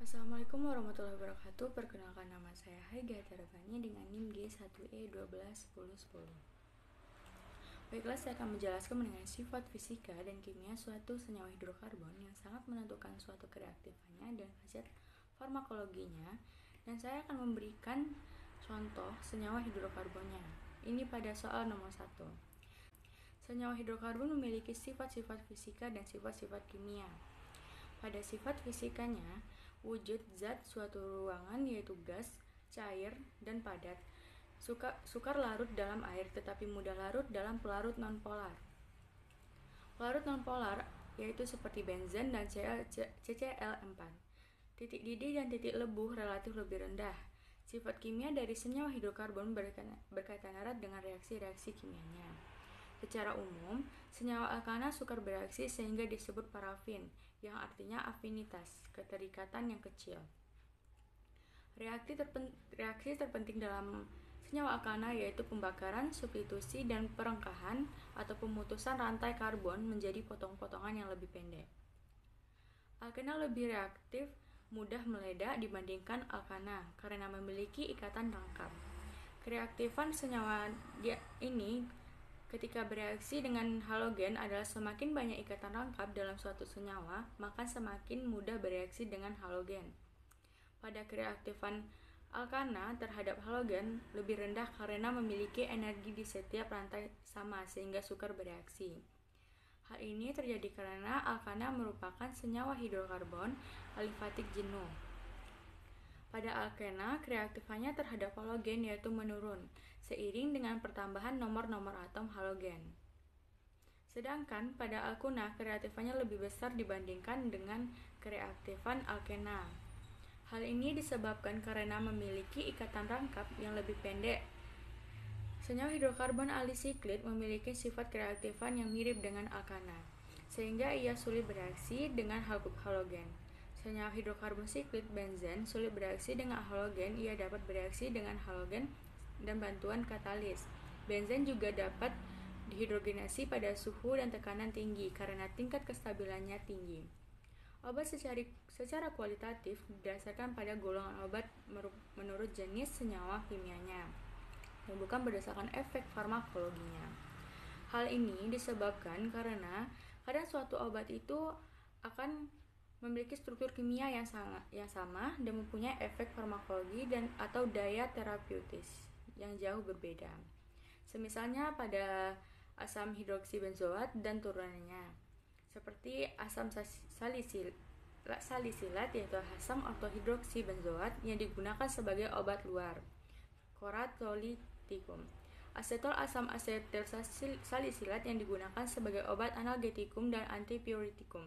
Assalamualaikum warahmatullahi wabarakatuh. Perkenalkan, nama saya Haiga Tarabani dengan NIM G1E121010. Baiklah, saya akan menjelaskan mengenai sifat fisika dan kimia suatu senyawa hidrokarbon yang sangat menentukan suatu kereaktifannya dan khasiat farmakologinya, dan saya akan memberikan contoh senyawa hidrokarbonnya. Ini pada soal nomor 1. Senyawa hidrokarbon memiliki sifat-sifat fisika dan sifat-sifat kimia. Pada sifat fisikanya, wujud zat suatu ruangan yaitu gas, cair, dan padat. Sukar larut dalam air tetapi mudah larut dalam pelarut nonpolar. Pelarut nonpolar yaitu seperti benzen dan CCl4. Titik didih dan titik lebuh relatif lebih rendah. Sifat kimia dari senyawa hidrokarbon berkaitan erat dengan reaksi-reaksi kimianya. Secara umum, senyawa alkana sukar bereaksi sehingga disebut parafin, yang artinya afinitas, keterikatan yang kecil. Reaksi terpenting dalam senyawa alkana yaitu pembakaran, substitusi, dan perengkahan atau pemutusan rantai karbon menjadi potong-potongan yang lebih pendek. Alkena lebih reaktif, mudah meledak dibandingkan alkana karena memiliki ikatan rangkap. Kereaktifan senyawa ini ketika bereaksi dengan halogen adalah semakin banyak ikatan rangkap dalam suatu senyawa, maka semakin mudah bereaksi dengan halogen. Pada kereaktifan alkana terhadap halogen lebih rendah karena memiliki energi di setiap rantai sama sehingga sukar bereaksi. Hal ini terjadi karena alkana merupakan senyawa hidrokarbon alifatik jenuh. Pada alkena, kereaktifannya terhadap halogen yaitu menurun, seiring dengan pertambahan nomor-nomor atom halogen. Sedangkan pada alkuna, kereaktifannya lebih besar dibandingkan dengan kereaktifan alkena. Hal ini disebabkan karena memiliki ikatan rangkap yang lebih pendek. Senyawa hidrokarbon alisiklit memiliki sifat kereaktifan yang mirip dengan alkana, sehingga ia sulit bereaksi dengan halogen. Senyawa hidrokarbon siklit benzen sulit bereaksi dengan halogen, ia dapat bereaksi dengan halogen dan bantuan katalis. Benzen juga dapat dihidrogenasi pada suhu dan tekanan tinggi karena tingkat kestabilannya tinggi. Obat secara kualitatif didasarkan pada golongan obat menurut jenis senyawa kimianya, dan bukan berdasarkan efek farmakologinya. Hal ini disebabkan karena kadang suatu obat itu akan memiliki struktur kimia yang sama dan mempunyai efek farmakologi dan atau daya terapeutis yang jauh berbeda. Semisalnya pada asam hidroksibenzoat dan turunannya, seperti asam salisilat yaitu asam ortohidroksibenzoat yang digunakan sebagai obat luar, koratolitikum. Asetol asam asetil salisilat yang digunakan sebagai obat analgetikum dan antipiuretikum.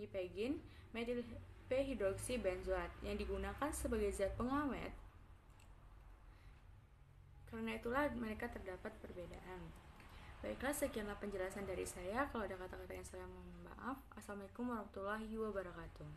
Dipegin metil p-hidroksibenzoat yang digunakan sebagai zat pengawet. Karena itulah mereka terdapat perbedaan. Baiklah, sekianlah penjelasan dari saya. Kalau ada kata-kata yang salah, mohon maaf. Assalamualaikum warahmatullahi wabarakatuh.